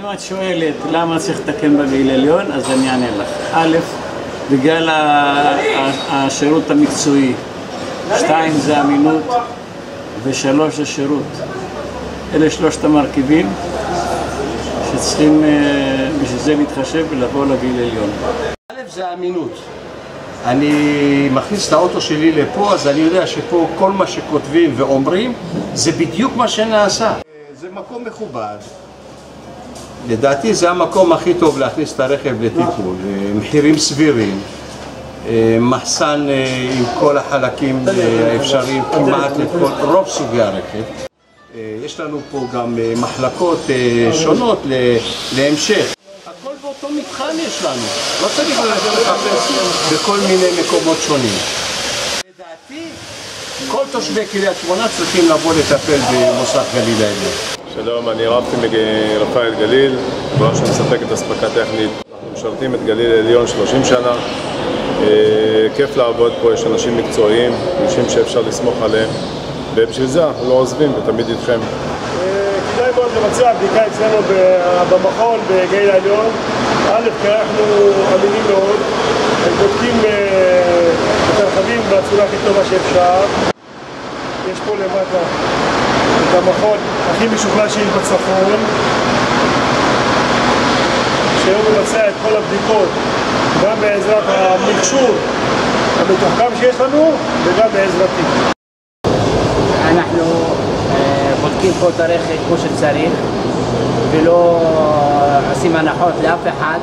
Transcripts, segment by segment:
אם את שואלת למה צריך לתקן בגליל העליון, אז אני אענה לך. א', בגלל השירות המקצועי, 2 זה אמינות, ו3 זה שירות. אלה 3 המרכיבים שצריכים בשביל זה להתחשב ולבוא לגליל העליון. א' זה אמינות. אני מכניס את האוטו שלי לפה, אז אני יודע שפה כל מה שכותבים ואומרים זה בדיוק מה שנעשה. זה מקום מכובד. לדעתי זה המקום הכי טוב להכניס את הרכב לטיפול. מחירים סבירים, מחסן עם כל החלקים האפשריים כמעט לכל רוב סוגי הרכב. יש לנו פה גם מחלקות שונות להמשך. הכל באותו מבחן יש לנו, לא צריך ללכת לחפש בכל מיני מקומות שונים. לדעתי, כל תושבי קריית שמונה צריכים לבוא לטפל במוסך גליל העליון. שלום, אני רפי מרפאל גליל, חברה שמספקת אספקה טכנית. אנחנו משרתים את גליל העליון 30 שנה. כיף לעבוד פה, יש אנשים מקצועיים, אנשים שאפשר לסמוך עליהם, ובשביל זה אנחנו לא עוזבים ותמיד איתכם. כדאי מאוד לבצע בדיקה אצלנו במכון בגליל העליון. א', כי אנחנו אמינים מאוד, בודקים את הרכבים בצורה הכי טובה שאפשר. יש פה למטה את המכון הכי משוכלל שיש בצפון, שהוא מבצע את כל הבדיקות, גם בעזרת המכשור המתוחכם שיש לנו וגם בעזרתי. אנחנו בודקים פה את הרכב כמו שצריך ולא עושים הנחות לאף אחד,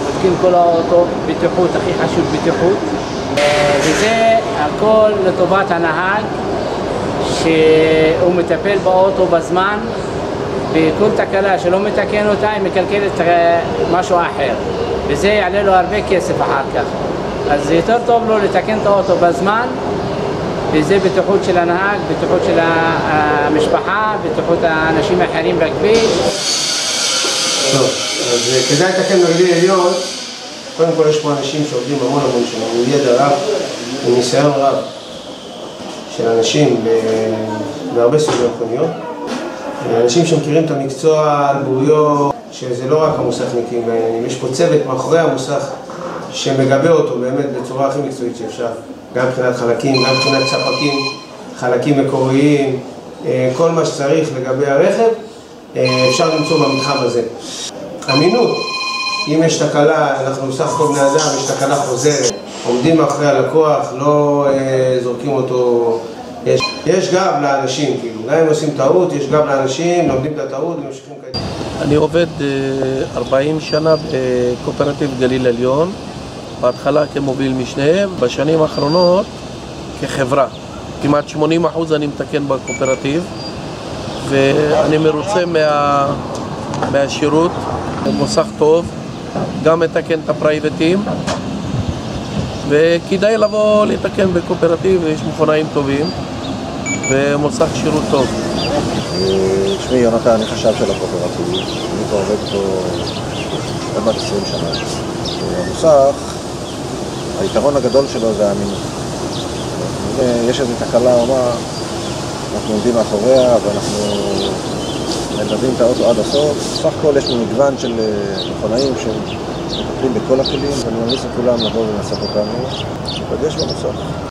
בודקים כל האוטו, בטיחות, הכי חשוב בטיחות, וזה הכל לטובת הנהג שהוא מטפל באוטו בזמן, וכל תקלה שלא מתקן אותה היא מקלקלת משהו אחר, וזה יעלה לו הרבה כסף אחר כך. אז יותר טוב לו לתקן את האוטו בזמן, וזה בטיחות של הנהג, בטיחות של המשפחה, בטיחות האנשים האחרים בכביש. טוב, אז כדאי לתקן בגליל העליון. קודם כל יש פה אנשים שעובדים המון שנים, עם ידע רב, עם ניסיון רב של אנשים בהרבה סוגי מכוניות. אנשים שמכירים את המקצוע על בוריו, שזה לא רק המוסכניקים, יש פה צוות מאחורי המוסך שמגבה אותו באמת בצורה הכי מקצועית שאפשר. גם מבחינת חלקים, גם מבחינת ספקים, חלקים מקוריים, כל מה שצריך לגבי הרכב, אפשר למצוא במתחם הזה. אמינות, אם יש תקלה, אנחנו סך הכל בני אדם, יש תקלה חוזרת, עומדים מאחורי הלקוח, לא זורקים אותו. יש גב לאנשים, כאילו, גם אם עושים טעות, יש גב לאנשים, לומדים את הטעות וממשיכים קדימה. אני עובד 40 שנה בקואופרטיב גליל העליון, בהתחלה כמוביל משנה, בשנים האחרונות כחברה. כמעט 80% אני מתקן בקואופרטיב, ואני מרוצה מהשירות, הוא מוסך טוב, גם מתקן את הפרייבטים, וכדאי לבוא לתקן בקואופרטיב, יש מכונאים טובים, ומוסך שירות טוב. שמי יונתן, אני חשב של הקואופרטיב, אני כבר עובד פה עד 20 שנה. המוסך, היתרון הגדול שלו זה האמינות. יש איזו תקלה או מה, אנחנו עומדים מאחוריה ואנחנו מלווים את האוטו עד הסוף. סך הכל יש לנו מגוון של מכונאים שמטפלים בכל הכלים, ואני ממליץ לכולם לבוא ולנסות אותנו, להיפגש במוסך.